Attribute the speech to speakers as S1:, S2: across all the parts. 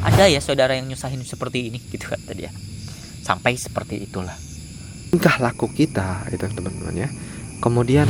S1: ada ya saudara yang nyusahin seperti ini gitu kan tadi ya. Sampai seperti itulah
S2: tingkah laku kita itu teman-teman ya. Kemudian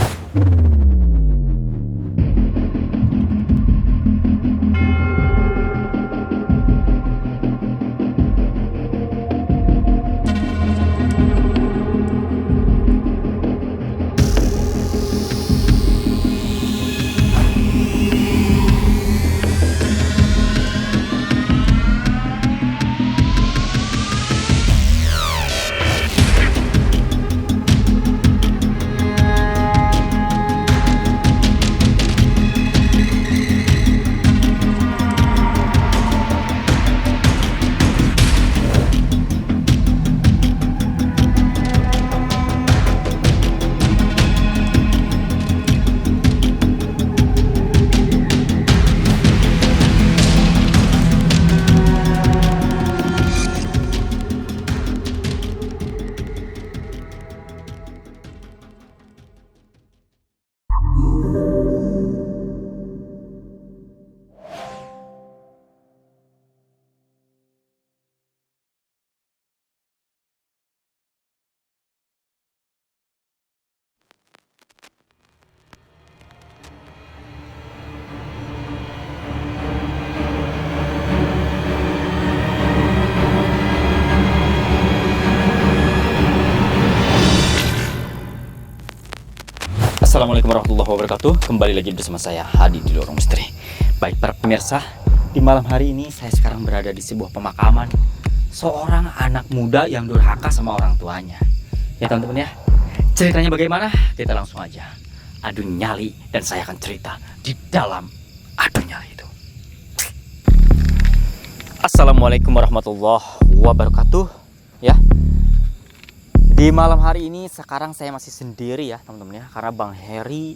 S3: Assalamualaikum warahmatullahi wabarakatuh. Kembali lagi bersama saya Hadi di Lorong Misteri. Baik para pemirsa, di malam hari ini saya sekarang berada di sebuah pemakaman seorang anak muda yang durhaka sama orang tuanya. Ya teman-teman ya, ceritanya bagaimana? Kita langsung aja adu nyali dan saya akan cerita di dalam adu nyali itu. Assalamualaikum warahmatullahi wabarakatuh. Ya, di malam hari ini sekarang saya masih sendiri ya teman-teman ya, karena Bang Heri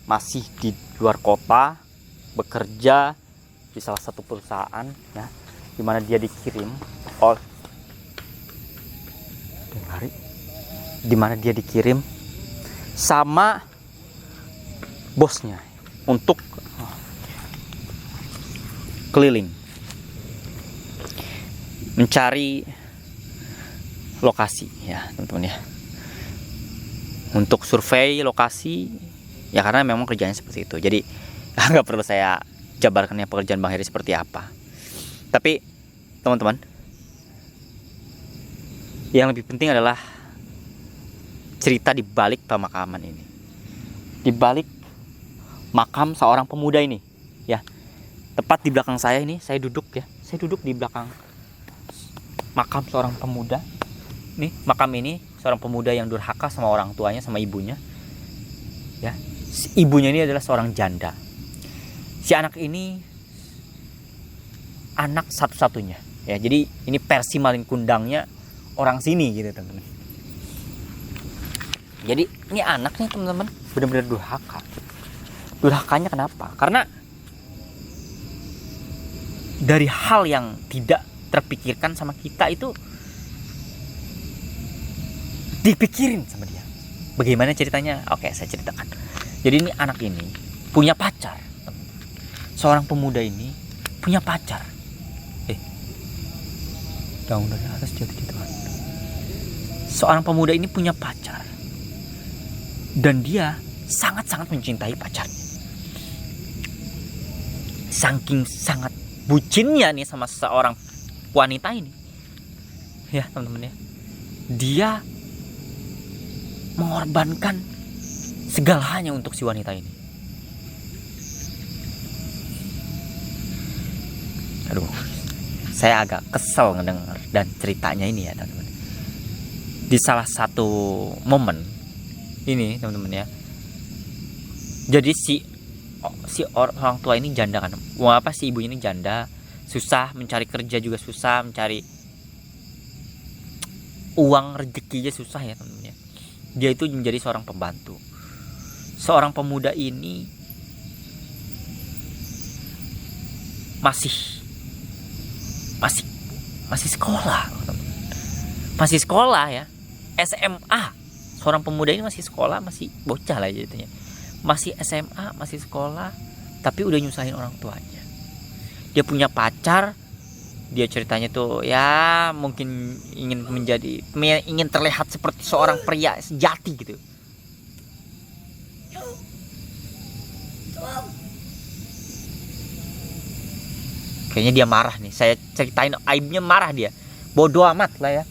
S3: masih di luar kota bekerja di salah satu perusahaan ya, dimana dia dikirim oleh sama bosnya untuk keliling mencari lokasi ya teman-teman ya, untuk survei lokasi ya, karena memang kerjanya seperti itu. Jadi nggak perlu saya jabarkan ya pekerjaan Bang Heri seperti apa. Tapi teman-teman, yang lebih penting adalah cerita di balik pemakaman ini, di balik makam seorang pemuda ini ya. Tepat di belakang saya ini, saya duduk di belakang makam seorang pemuda. Nih, makam ini seorang pemuda yang durhaka sama orang tuanya, sama ibunya. Ya, ibunya ini adalah seorang janda. Si anak ini anak satu-satunya. Ya, jadi ini versi malin kundangnya orang sini gitu, teman-teman. Jadi ini anak nih, teman-teman, benar-benar durhaka. Durhakanya kenapa? Karena dari hal yang tidak terpikirkan sama kita itu dipikirin sama dia. Bagaimana ceritanya? Oke, saya ceritakan. Jadi ini anak ini punya pacar. Seorang pemuda ini punya pacar. Daun dari atas jatuh-jatuhan. Seorang pemuda ini punya pacar. Dan dia sangat-sangat mencintai pacarnya. Saking sangat bucinnya nih sama seorang wanita ini. Ya, teman-teman ya. Dia mengorbankan segalanya untuk si wanita ini. Aduh, saya agak kesel ngedenger dan ceritanya ini ya teman-teman. Di salah satu momen ini teman-teman ya, jadi si orang tua ini janda kan, si ibunya ini janda, susah mencari kerja, juga susah mencari uang, rezekinya susah ya teman-teman ya. Dia itu menjadi seorang pembantu. Seorang pemuda ini masih sekolah. Masih sekolah ya. SMA. Seorang pemuda ini masih sekolah, masih bocah lah jadinya. Masih SMA, masih sekolah, tapi udah nyusahin orang tuanya. dia punya pacar, dia ceritanya tuh ya mungkin ingin terlihat seperti seorang pria sejati gitu. Kayaknya dia marah nih, saya ceritain aibnya marah dia. Bodoh amat lah ya,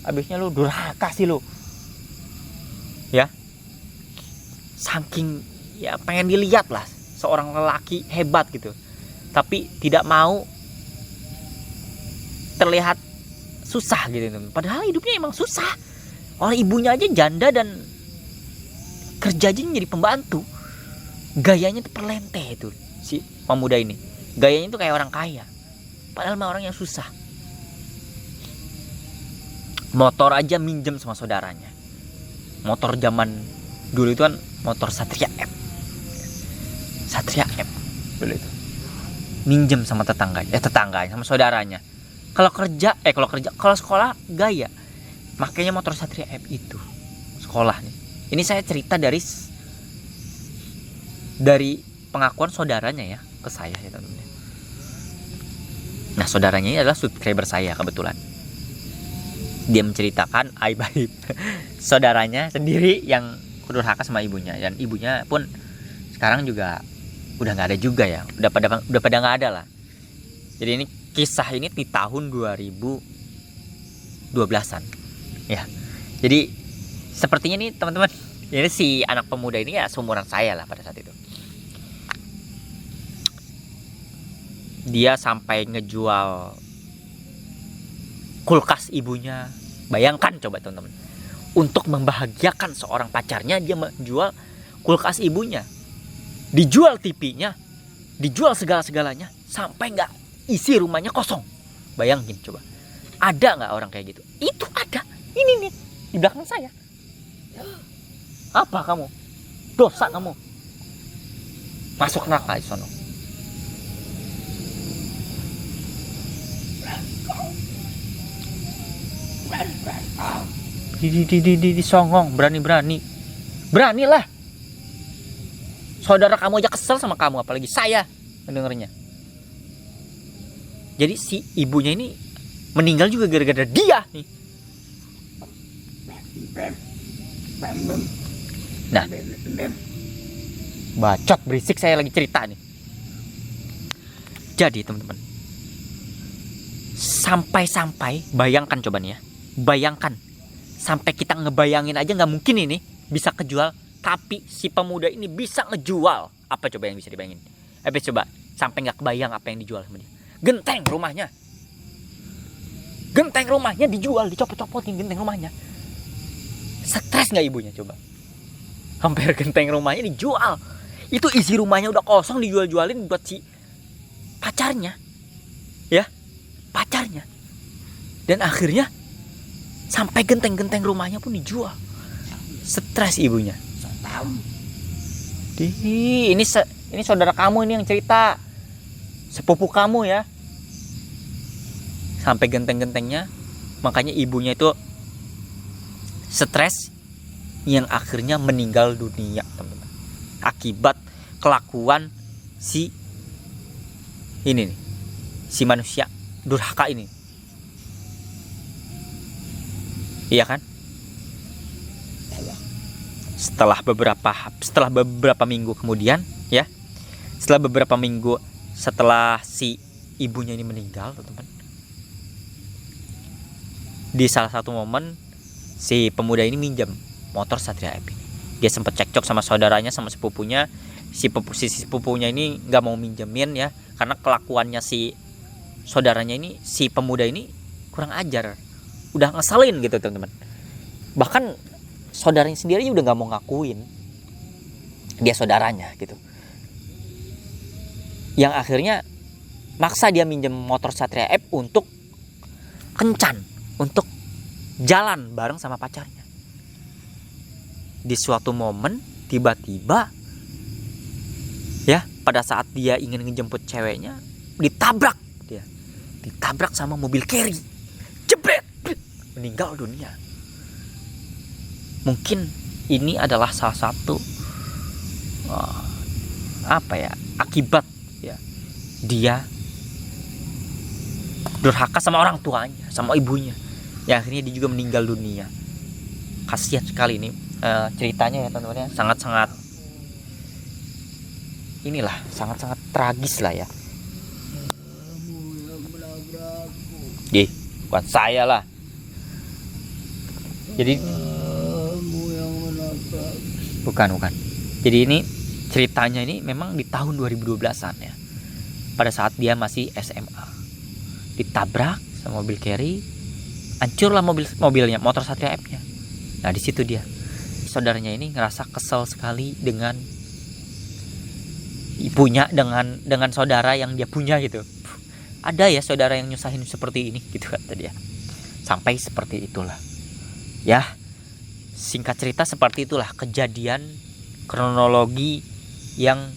S3: habisnya lu durhaka sih lu ya, saking ya pengen dilihat lah seorang lelaki hebat gitu, tapi tidak mau terlihat susah gitu. Padahal hidupnya emang susah. Orang ibunya aja janda dan kerja aja jadi pembantu. Gayanya tuh perlente itu si pemuda ini. Gayanya tuh kayak orang kaya. Padahal mah orang yang susah. Motor aja minjem sama saudaranya. Motor zaman dulu itu kan motor Satria M. Satria M dulu itu. Minjem sama tetangganya sama saudaranya. Kalau sekolah gaya, makanya motor Satria M itu sekolah nih. Ini saya cerita dari pengakuan saudaranya ya ke saya ya teman-teman. Nah saudaranya ini adalah subscriber saya kebetulan. Dia menceritakan aib-aib saudaranya sendiri yang durhaka sama ibunya, dan ibunya pun sekarang juga udah nggak ada juga ya, udah pada nggak ada lah. Jadi ini kisah ini di tahun 2012-an ya. Jadi sepertinya nih teman-teman, ini si anak pemuda ini ya seumuran saya lah pada saat itu. Dia sampai ngejual kulkas ibunya. Bayangkan coba teman-teman, untuk membahagiakan seorang pacarnya dia menjual kulkas ibunya, dijual TV-nya, dijual segala-segalanya, sampai nggak isi rumahnya kosong. Bayangin coba, ada nggak orang kayak gitu? Itu ada. Ini nih di belakang saya. Apa kamu? Dosa kamu. Masuk neraka di sono. Disongong, beranilah. Saudara kamu aja kesel sama kamu, apalagi saya mendengarnya. Jadi si ibunya ini meninggal juga gara-gara dia nih. Nah, bacot berisik, saya lagi cerita nih. Jadi teman-teman, sampai bayangkan coba nih ya, bayangkan, sampai kita ngebayangin aja nggak mungkin ini bisa kejual, tapi si pemuda ini bisa ngejual. Apa coba yang bisa dibayangin? Coba sampai nggak kebayang apa yang dijual sama dia. Genteng rumahnya dijual, dicopot-copotin genteng rumahnya. Stres nggak ibunya coba? Hampir genteng rumahnya dijual. Itu isi rumahnya udah kosong, dijual-jualin buat si pacarnya, ya, pacarnya. Dan akhirnya sampai genteng-genteng rumahnya pun dijual. Stres ibunya. Ini saudara kamu ini yang cerita, sepupu kamu ya. Sampai genteng-gentengnya, makanya ibunya itu stres yang akhirnya meninggal dunia, teman-teman. Akibat kelakuan si ini nih, si manusia durhaka ini. Iya kan? Setelah beberapa minggu kemudian ya, setelah si ibunya ini meninggal, teman-teman, di salah satu momen si pemuda ini minjam motor Satria F ini. Dia sempat cekcok sama saudaranya, sama sepupunya. Si sepupunya ini nggak mau minjemin ya, karena kelakuannya si saudaranya ini, si pemuda ini kurang ajar, udah ngeselin gitu teman-teman. Bahkan saudaranya sendiri udah nggak mau ngakuin dia saudaranya gitu. Yang akhirnya maksa dia minjem motor Satria F untuk kencan, untuk jalan bareng sama pacarnya. Di suatu momen tiba-tiba ya, pada saat dia ingin ngejemput ceweknya, ditabrak sama mobil carry, jebret, meninggal dunia. Mungkin ini adalah salah satu akibat ya dia durhaka sama orang tuanya, sama ibunya. Ya akhirnya dia juga meninggal dunia. Kasihan sekali ini ceritanya ya teman-teman ya. Sangat-sangat inilah, sangat-sangat tragis lah ya. Bukan saya lah. Jadi bukan. Jadi ini ceritanya ini memang di tahun 2012-an ya. Pada saat dia masih SMA. Ditabrak sama mobil carry, hancurlah mobilnya, motor Satria F-nya. Nah, di situ dia. Saudaranya ini ngerasa kesel sekali dengan ibunya, dengan saudara yang dia punya gitu. Ada ya saudara yang nyusahin seperti ini gitu kata dia. Sampai seperti itulah. Ya, singkat cerita seperti itulah kejadian kronologi yang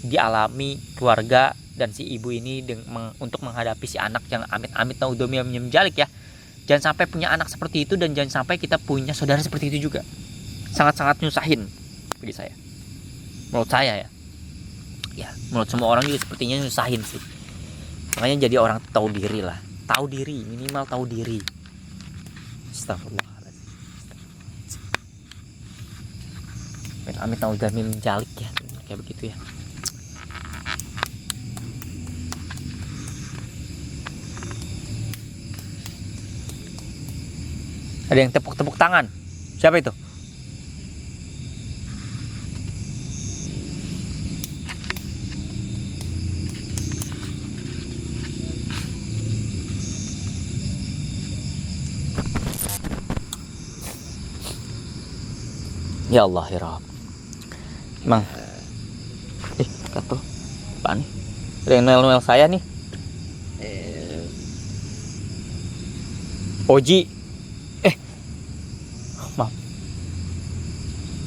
S3: dialami keluarga dan si ibu ini untuk menghadapi si anak yang amit-amit naudzubillah menjalik ya. Jangan sampai punya anak seperti itu, dan jangan sampai kita punya saudara seperti itu juga. Sangat-sangat nyusahin bagi saya. Menurut saya ya. Ya, menurut semua orang juga sepertinya nyusahin sih. Makanya jadi orang tahu diri lah. Tahu diri, minimal tahu diri. Astagfirullahaladzim. Amit naudzubillah menjalik ya. Kayak begitu ya. Ada yang tepuk-tepuk tangan. Siapa itu? Ya Allah ya Rabb. Emang kata apaan nih? Ada yang nel saya nih. Oji. Maaf.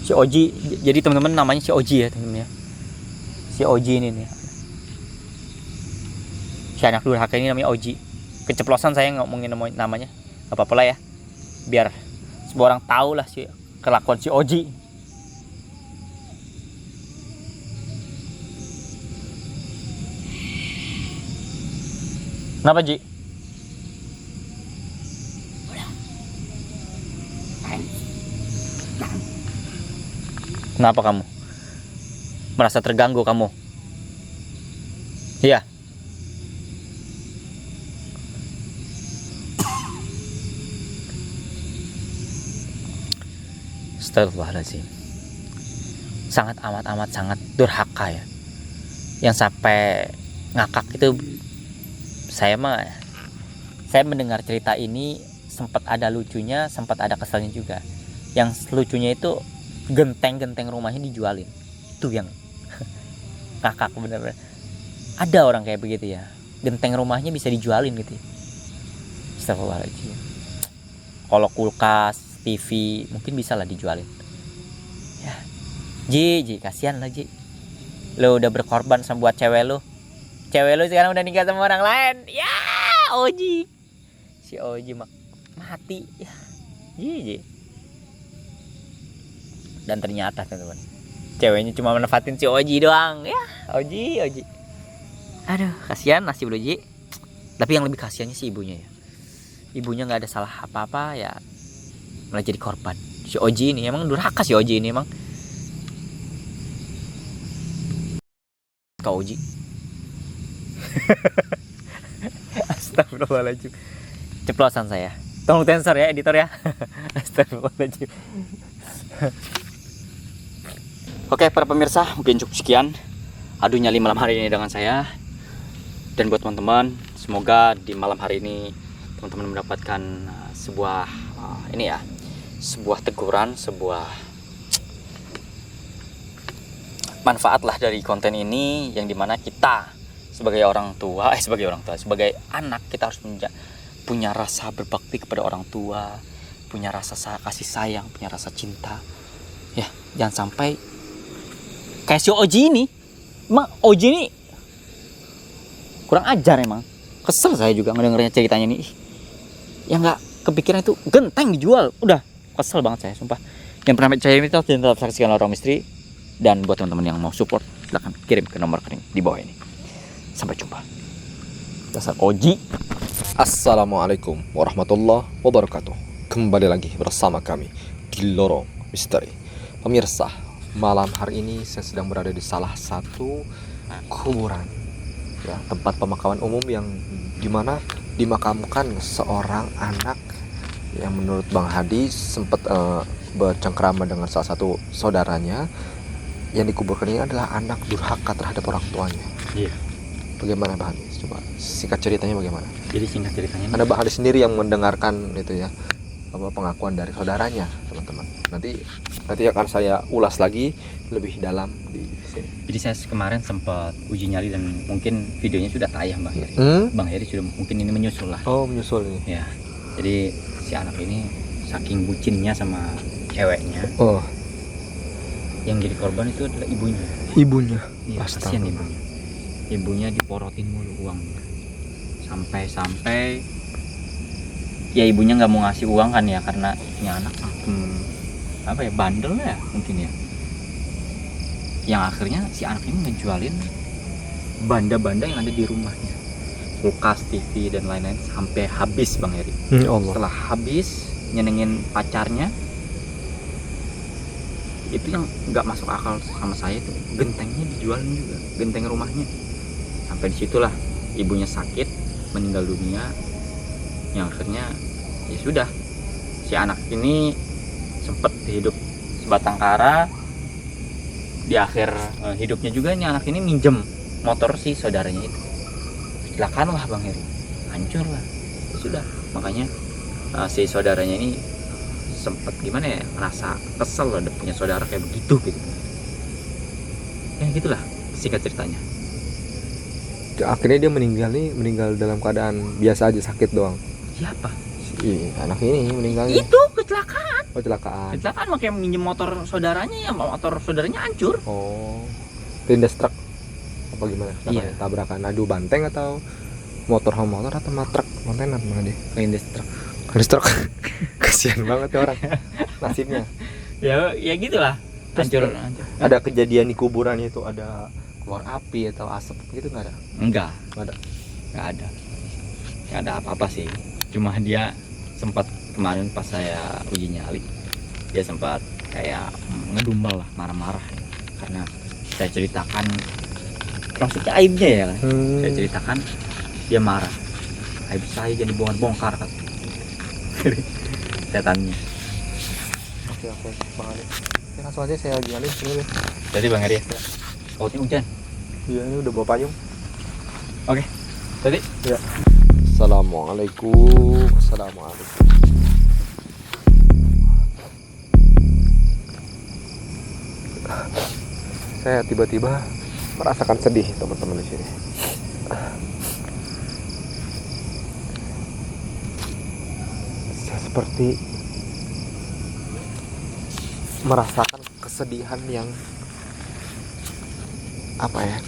S3: Si Oji. Jadi teman-teman namanya si Oji ya teman-teman ya. Si Oji ini nih. Si anak durhaka ini namanya Oji. Keceplosan saya ngomongin namanya. Gak apa-apa lah ya. Biar semua orang tahu lah si kelakuan si Oji. Kenapa Ji? Kenapa kamu? Merasa terganggu kamu? Iya. Astagfirullahaladzim. Sangat amat sangat durhaka ya. Yang sampai ngakak itu saya mendengar cerita ini sempat ada lucunya, sempat ada keselnya juga. Yang lucunya itu genteng rumahnya dijualin. Itu yang ngakak bener-bener. Ada orang kayak begitu ya. Genteng rumahnya bisa dijualin gitu. Astagfirullahaladzim. Kalau kulkas, TV mungkin bisa lah dijualin. Ya. Ji, kasihan lah Ji. Lo udah berkorban sama buat cewek lo. Cewek lu sekarang udah nikah sama orang lain. Ya, Oji. Si Oji mati. Ya. Ji. Dan ternyata teman-teman, ceweknya cuma menempatin si Oji doang. Ya, Oji. Aduh, kasihan nasib lu Ji. Tapi yang lebih kasihannya si ibunya ya. Ibunya nggak ada salah apa-apa ya, malah jadi korban. Si Oji ini emang durhaka, si Oji ini emang. Kau Oji. Astagfirullahaladzim. Ceplosan saya. Tolong sensor ya editor ya. Astagfirullahaladzim. Oke para pemirsa, mungkin cukup sekian adu nyali malam hari ini dengan saya. Dan buat teman-teman, semoga di malam hari ini teman-teman mendapatkan sebuah sebuah teguran, sebuah manfaat lah dari konten ini, yang dimana kita sebagai anak kita harus punya rasa berbakti kepada orang tua, punya rasa kasih sayang, punya rasa cinta. Ya, jangan sampai kayak si Oji ini. Emang Oji ini kurang ajar emang. Kesel saya juga ngedengernya ceritanya nih. Yang nggak kepikiran itu genteng dijual. Udah kesel banget saya, sumpah. Yang pernah percaya ini tetap saksikan Lorong Misteri. Dan buat teman-teman yang mau support, silahkan kirim ke nomor rekening di bawah ini. Sampai jumpa. Dasar Oji.
S2: Assalamualaikum warahmatullahi wabarakatuh. Kembali lagi bersama kami di Lorong Misteri. Pemirsa, malam hari ini saya sedang berada di salah satu kuburan, ya, tempat pemakaman umum yang dimana dimakamkan seorang anak yang menurut Bang Hadi sempat bercengkrama dengan salah satu saudaranya. Yang dikuburkan ini adalah anak durhaka terhadap orang tuanya.
S3: Iya.
S2: Bagaimana Bang Hadi? Coba singkat ceritanya bagaimana?
S3: Jadi singkat ceritanya
S2: Ada Bang Hadi sendiri yang mendengarkan itu ya, apa pengakuan dari saudaranya, teman-teman. Nanti akan saya ulas lagi lebih dalam di sini.
S3: Jadi saya kemarin sempat uji nyali dan mungkin videonya sudah tayang Bang Heri. Bang Heri sudah mungkin ini menyusul lah.
S2: Oh, menyusul ini.
S3: Ya. Jadi si anak ini saking bucinnya sama ceweknya,
S2: Oh,
S3: yang jadi korban itu adalah ibunya.
S2: ibunya.
S3: Iya,
S2: Astaga.
S3: kasihan ibunya. Ibunya diporotin mulu uang. Sampai ya ibunya nggak mau ngasih uang kan ya, karena ini anak apa ya, bandel ya mungkin ya. Yang akhirnya si anak ini ngejualin banda-banda yang ada di rumahnya, kulkas, TV dan lain-lain sampai habis Bang Heri.
S2: Allah.
S3: Setelah habis nyenengin pacarnya, itu yang nggak masuk akal sama saya itu gentengnya dijualin juga, genteng rumahnya. Sampai disitulah ibunya sakit, meninggal dunia. Yang akhirnya ya sudah, si anak ini sempat hidup sebatang kara. Di akhir hidupnya juga ini anak ini minjem motor si saudaranya itu, kecelakaan lah Bang Heri, hancur lah. Ya sudah, makanya si saudaranya ini sempat gimana ya, ngerasa kesel loh, punya saudara kayak begitu gitu. Ya gitulah singkat ceritanya.
S2: Akhirnya dia meninggal dalam keadaan biasa aja, sakit doang.
S3: Siapa?
S2: Si anak ini meninggal.
S3: Itu kecelakaan.
S2: Oh, kecelakaan.
S3: Kecelakaan makanya minjem motor saudaranya, ya motor saudaranya hancur.
S2: Oh, tindas truk apa gimana?
S3: Iya.
S2: Tabrakan adu banteng atau motor sama motor atau truk kontainer mana dia?
S3: Kelindes truk.
S2: Tindas truk. Kasihan banget ya orang nasibnya.
S3: Ya gitulah. Hancur.
S2: Ada kejadian di kuburan itu, ada keluar api atau asap gitu nggak ada?
S3: Enggak.
S2: Nggak ada.
S3: Nggak ada apa-apa sih. Cuma dia sempat kemarin pas saya uji nyali, dia sempat kayak ngedumbal lah, marah-marah karena saya ceritakan, maksudnya aibnya ya kan. Saya ceritakan, dia marah. Aib saya jadi bongkar kan. Setannya.
S2: Oke, Bang Ali. Ya, langsung aja saya jalin sini deh.
S3: Jadi Bang Heri, sautnya hujan.
S2: Iya, ini udah bawa payung.
S3: Oke. Tadi
S2: Ya. Assalamualaikum. Saya tiba-tiba merasakan sedih, teman-teman di sini. Saya seperti merasakan kesedihan yang apa ya,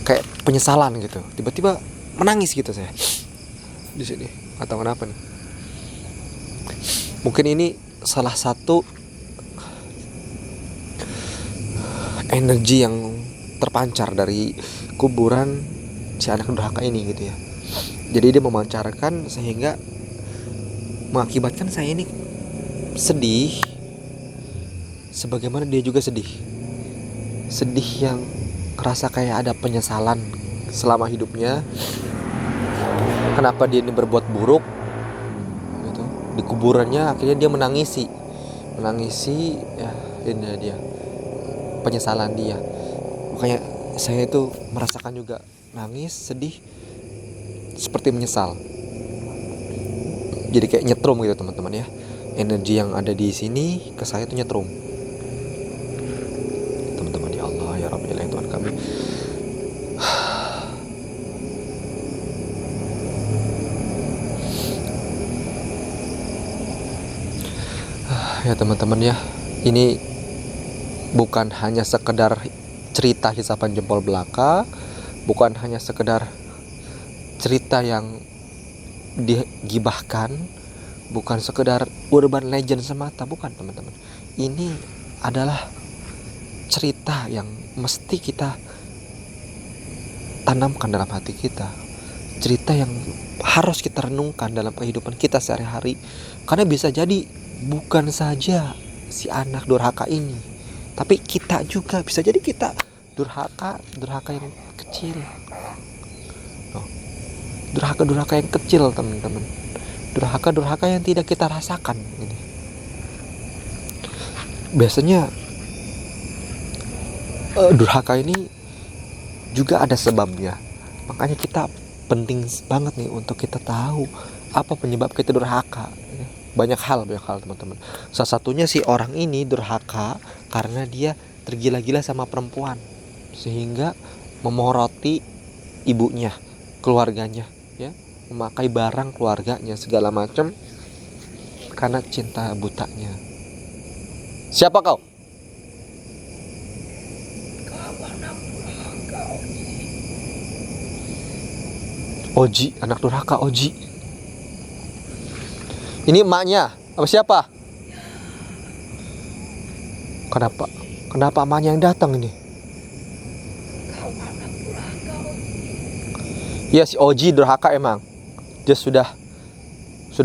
S2: kayak penyesalan gitu. Tiba-tiba menangis gitu saya di sini. Atau kenapa nih? Mungkin ini salah satu energi yang terpancar dari kuburan si anak durhaka ini gitu ya. Jadi dia memancarkan sehingga mengakibatkan saya ini sedih, sebagaimana dia juga sedih yang ngerasa kayak ada penyesalan selama hidupnya, kenapa dia ini berbuat buruk gitu. Di kuburannya akhirnya dia menangisi ya, ini dia penyesalan dia. Makanya saya itu merasakan juga nangis, sedih, seperti menyesal. Jadi kayak nyetrum gitu teman-teman ya. Energi yang ada di sini ke saya itu nyetrum. Teman-teman, ya Allah, ya Rabbi, ya Tuhan kami. Ya teman-teman ya, ini bukan hanya sekedar cerita hisapan jempol belaka, bukan hanya sekedar cerita yang digibahkan, bukan sekedar urban legend semata, bukan teman-teman. Ini adalah cerita yang mesti kita tanamkan dalam hati kita. cerita yang harus kita renungkan dalam kehidupan kita sehari-hari. Karena bisa jadi bukan saja si anak durhaka ini, tapi kita juga bisa jadi kita durhaka yang kecil. Durhaka yang kecil, teman-teman. Durhaka yang tidak kita rasakan ini. Biasanya durhaka ini juga ada sebabnya. Makanya kita penting banget nih untuk kita tahu apa penyebab kita durhaka. Banyak hal teman-teman. Salah satunya si orang ini durhaka karena dia tergila-gila sama perempuan, sehingga memoroti ibunya, keluarganya, ya, memakai barang keluarganya segala macam karena cinta butanya. Siapa kau? Oji, anak durhaka Oji. Ini emaknya, apa siapa? Kenapa emaknya yang datang ini? Ya, si Oji durhaka emang. Dia sudah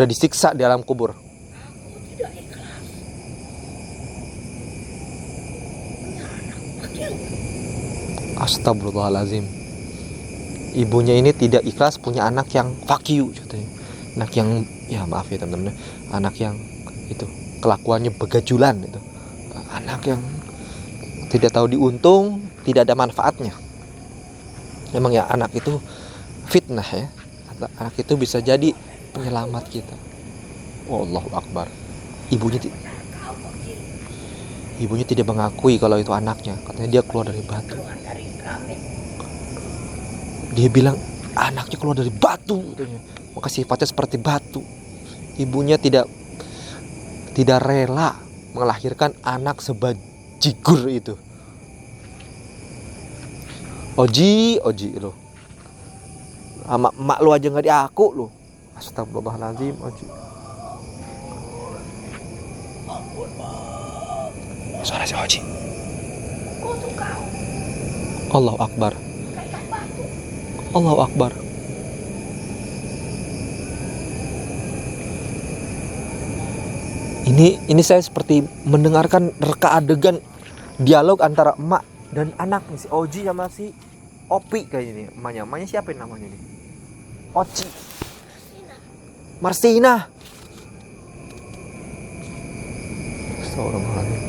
S2: disiksa di alam kubur. Astagfirullahaladzim. Ibunya ini tidak ikhlas punya anak yang fuck you, katanya. Anak yang, ya maaf ya teman-teman, anak yang itu kelakuannya begajulan itu. Anak yang tidak tahu diuntung, tidak ada manfaatnya. Memang ya anak itu fitnah ya. Anak itu bisa jadi penyelamat kita. Allahu Akbar. Ibunya tidak mengakui kalau itu anaknya. Katanya dia keluar dari batu. Dia bilang anaknya keluar dari batu, katanya. Maka sifatnya seperti batu. Ibunya tidak rela melahirkan anak sebajigur itu. Oji lo. Sama emak lu aja gak diaku lu. Astagfirullahaladzim, Oji. Suara si Oji. Allahu Akbar. Allahu Akbar. Ini saya seperti mendengarkan reka adegan dialog antara emak dan anak nih, si Oji sama si Opi kayaknya nih. Emaknya siapa yang namanya nih? Oci. Marsina. Astagfirullahaladzim.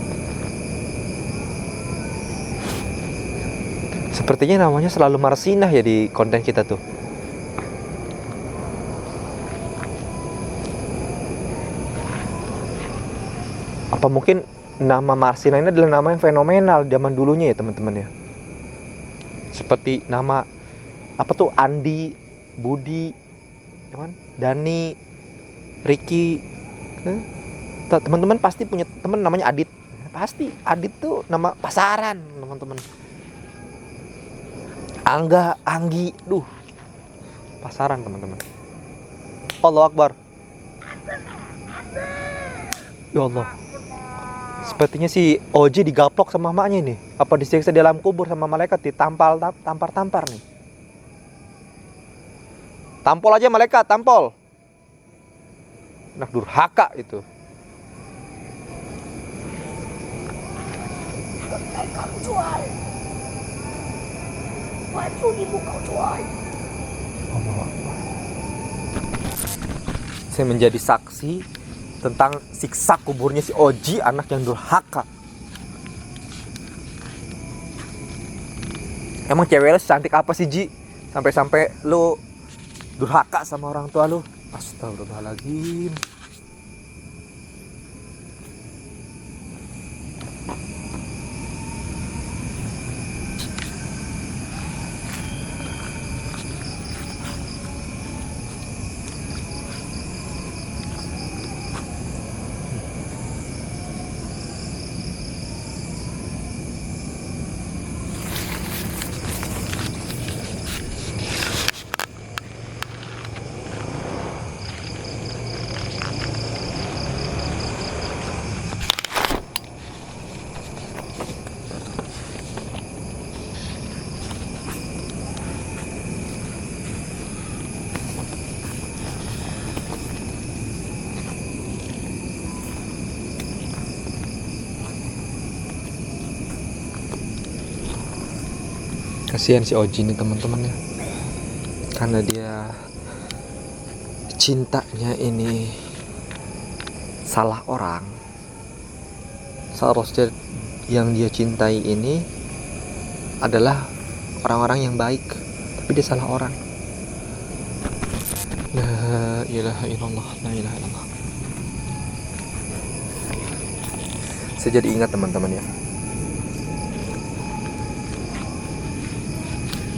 S2: Sepertinya namanya selalu Marsinah ya di konten kita tuh. Apa mungkin nama Marsinah ini adalah nama yang fenomenal zaman dulunya ya teman-teman ya. Seperti nama apa tuh, Andi, Budi, Dani, Ricky. Teman-teman pasti punya teman namanya Adit. Pasti Adit tuh nama pasaran teman-teman. Angga, Anggi, pasaran teman-teman. Allahu Akbar. Ya Allah. Sepertinya si Oji digaplok sama emaknya nih. Apa disiksa di dalam kubur sama malaikat, tampar nih. Tampol aja malaikat, tampol. Anak durhaka itu.
S4: Kamu jual. Baju ibu kau jual.
S2: Saya menjadi saksi tentang siksa kuburnya si Oji, anak yang durhaka. Emang cewek lu cantik apa sih, Ji? Sampai lu durhaka sama orang tua lu. Astagfirullahaladzim. Kasihan si Oji ini teman-teman ya, karena dia cintanya ini salah orang. Seharusnya yang dia cintai ini adalah orang-orang yang baik, tapi dia salah orang. La ilaha illallah, la ilaha illallah. Saya jadi ingat teman-teman ya.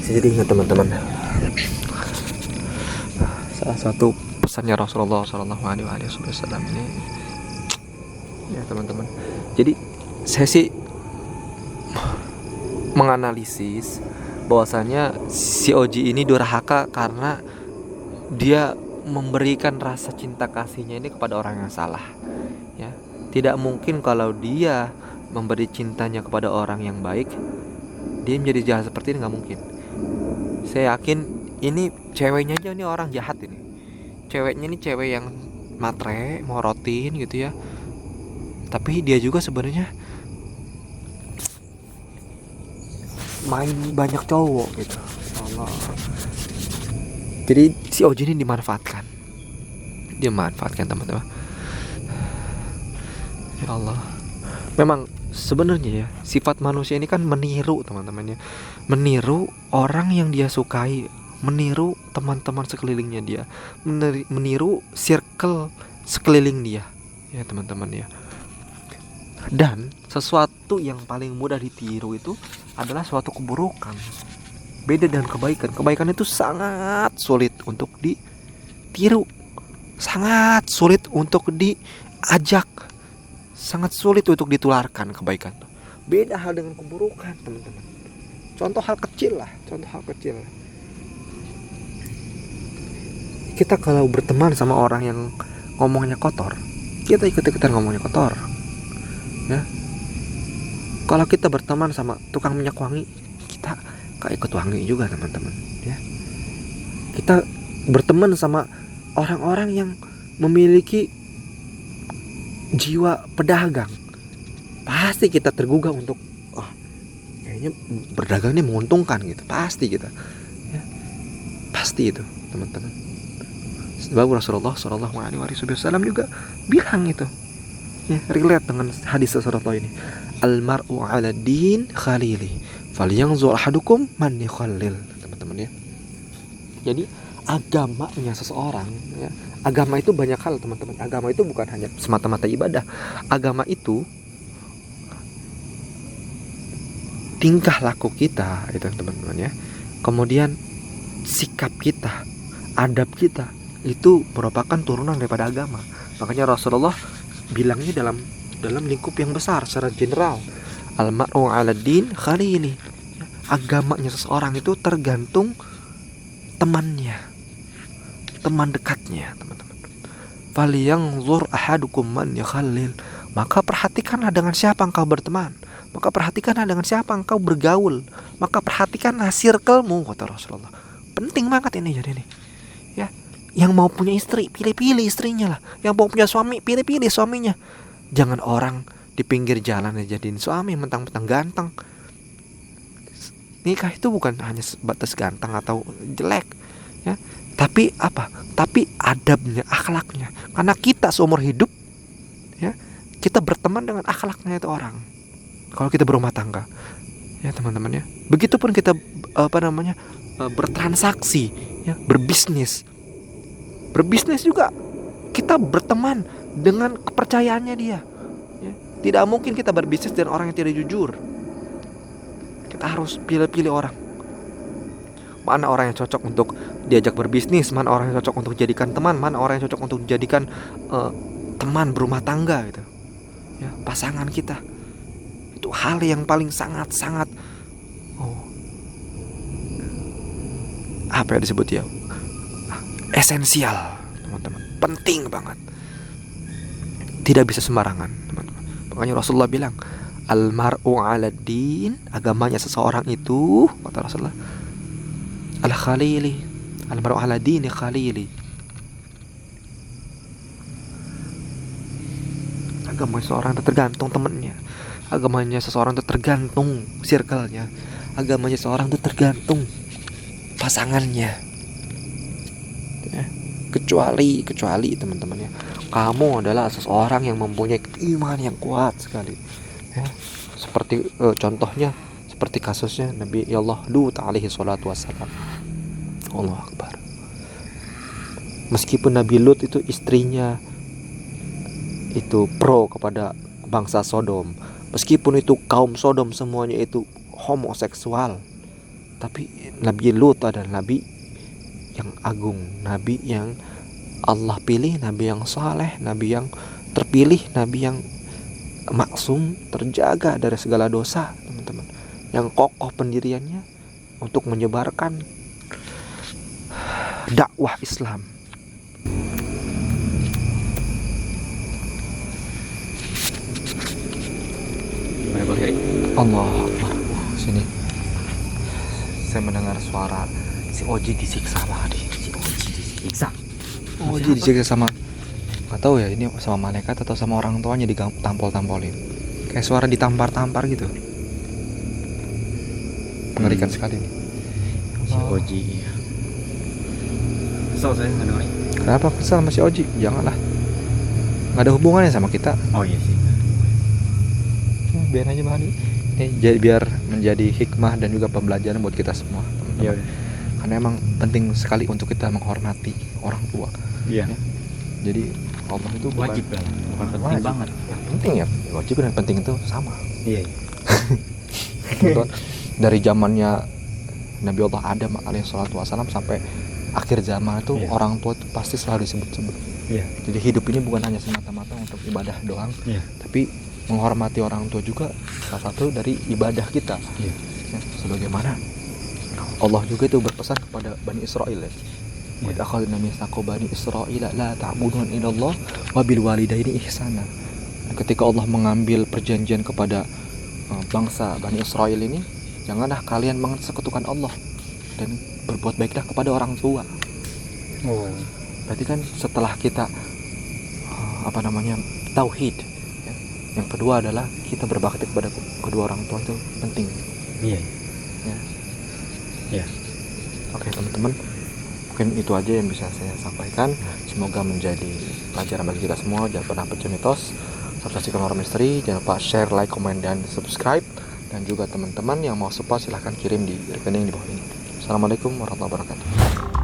S2: Saya jadi ingat teman-teman. Salah satu pesannya Rasulullah SAW ini, ya teman-teman. Jadi saya sih menganalisis bahwasanya si Oji ini durhaka karena dia memberikan rasa cinta kasihnya ini kepada orang yang salah. Ya, tidak mungkin kalau dia memberi cintanya kepada orang yang baik, dia menjadi jahat seperti ini, nggak mungkin. Saya yakin ini ceweknya aja ini orang jahat ini. Ceweknya ini cewek yang matre, morotin gitu ya. Tapi dia juga sebenarnya main banyak cowok gitu. Allah. Jadi si Oji ini dimanfaatkan. Dia manfaatkan teman-teman. Ya Allah. Memang sebenarnya ya, sifat manusia ini kan meniru teman-teman ya. Meniru orang yang dia sukai, meniru teman-teman sekelilingnya dia, meniru circle sekeliling dia. Ya teman-teman ya. Dan sesuatu yang paling mudah ditiru itu adalah suatu keburukan. Beda dengan kebaikan. Kebaikan itu sangat sulit untuk ditiru, sangat sulit untuk diajak, sangat sulit untuk ditularkan kebaikan. Beda hal dengan keburukan teman-teman. Contoh hal kecil lah. Kita kalau berteman sama orang yang ngomongnya kotor, kita ikut-ikutan ngomongnya kotor ya. Kalau kita berteman sama tukang minyak wangi, kita gak ikut wangi juga teman-teman ya. Kita berteman sama orang-orang yang memiliki jiwa pedagang, pasti kita tergugah untuk kayaknya berdagang ini menguntungkan gitu, pasti kita ya. Pasti itu teman-teman. Sebab Rasulullah SAW juga bilang itu ya, relate dengan hadis Rasulullah ini. Al-mar'u 'ala din khalili falyanzur ahadukum man yukhallil, teman-teman ya. Jadi agamanya seseorang ya, agama itu banyak hal teman-teman. Agama itu bukan hanya semata-mata ibadah. Agama itu tingkah laku kita itu teman-teman ya. Kemudian sikap kita, adab kita itu merupakan turunan daripada agama. Makanya Rasulullah bilangnya dalam lingkup yang besar secara general, al-mar'u 'ala din khalili. Agamanya seseorang itu tergantung temannya, teman dekatnya teman-teman. Falyanzur ahadukum man yukhallil. Maka perhatikanlah dengan siapa engkau berteman, maka perhatikanlah dengan siapa engkau bergaul, maka perhatikanlah circle-mu, kata Rasulullah. Penting banget ini jadi nih ya. Yang mau punya istri, pilih-pilih istrinya lah. Yang mau punya suami, pilih-pilih suaminya. Jangan orang di pinggir jalan jadiin suami mentang-mentang ganteng. Nikah itu bukan hanya sebatas ganteng atau jelek ya. Tapi apa? Tapi adabnya, akhlaknya. Karena kita seumur hidup ya, kita berteman dengan akhlaknya itu orang. Kalau kita berumah tangga ya teman-teman ya. Begitupun kita bertransaksi ya, berbisnis juga kita berteman dengan kepercayaannya dia ya. Tidak mungkin kita berbisnis dengan orang yang tidak jujur. Kita harus pilih-pilih orang. Mana orang yang cocok untuk diajak berbisnis, mana orang yang cocok untuk dijadikan teman, mana orang yang cocok untuk dijadikan teman berumah tangga gitu ya, pasangan kita. Itu hal yang paling sangat-sangat apa ya disebut ya, esensial teman-teman, penting banget, tidak bisa sembarangan teman-teman. Makanya Rasulullah bilang al-mar'u 'ala din, agamanya seseorang itu, kata Rasulullah, al-khalili, al-mar'u 'ala dini khalili. Agamanya seseorang itu tergantung temannya, agamanya seseorang itu tergantung circle-nya, agamanya seorang itu tergantung pasangannya. Ya, kecuali teman-teman ya, kamu adalah seseorang yang mempunyai iman yang kuat sekali. Ya, seperti contohnya seperti kasusnya Nabi Allah Lut alaihi salatu wassalam. Allahu Akbar. Meskipun Nabi Lut itu istrinya itu pro kepada bangsa Sodom, meskipun itu kaum Sodom semuanya itu homoseksual, tapi Nabi Lut adalah nabi yang agung, nabi yang Allah pilih, nabi yang saleh, nabi yang terpilih, nabi yang maksum, terjaga dari segala dosa, teman-teman, yang kokoh pendiriannya untuk menyebarkan dakwah Islam.
S3: Gimana Bang Heri?
S2: Allah Akbar. Sini saya mendengar suara si Oji disiksa tadi. Si Oji disiksa. Oji disiksa sama, nggak tahu ya ini sama malaikat atau sama orang tuanya ditampol-tampolin. Kayak suara ditampar-tampar gitu. Mengerikan sekali nih.
S3: Si Oji. Kesel saya ngedengerin.
S2: Kenapa kesal sama si Oji? Janganlah. Nggak ada hubungannya sama kita.
S3: Oh iya sih.
S2: Biar aja Bang Hadi. Ini jadi biar menjadi hikmah dan juga pembelajaran buat kita semua, teman-teman.
S3: Iya.
S2: Karena emang penting sekali untuk kita menghormati orang tua.
S3: Iya.
S2: Ya. Jadi Allah itu bukan
S3: Wajib ya. Bukan penting
S2: wajib.
S3: banget.
S2: Ya, penting ya. Wajib dan penting itu sama.
S3: Iya.
S2: Teman-teman. Dari zamannya Nabi Allah Adam alaihissalatu wassalam sampai akhir zaman itu
S3: Iya.
S2: orang tua itu pasti selalu disebut-sebut.
S3: Iya.
S2: Jadi hidup ini bukan hanya semata-mata untuk ibadah doang,
S3: Iya.
S2: tapi menghormati orang tua juga salah satu dari ibadah kita.
S3: Iya.
S2: Ya, sebagaimana Allah juga itu berpesan kepada Bani Israel ya. Wa akhadna mitsaqo Bani Israil la ta'budun illallah wa bil walidaini ihsana. Ketika Allah mengambil perjanjian kepada bangsa Bani Israel ini, janganlah kalian mengesekutukan Allah dan berbuat baiklah kepada orang tua.
S3: Oh.
S2: Berarti kan setelah kita tauhid, ya. Yang kedua adalah kita berbakti kepada kedua orang tua itu penting.
S3: Iya.
S2: Ya.
S3: Iya.
S2: Oke teman-teman, mungkin itu aja yang bisa saya sampaikan. Semoga menjadi pelajaran bagi kita semua. Jangan pernah percaya mitos, saksikan horor misteri. Jangan lupa share, like, komen, dan subscribe. Dan juga teman-teman yang mau support silahkan kirim di rekening di bawah ini. Assalamualaikum warahmatullahi wabarakatuh.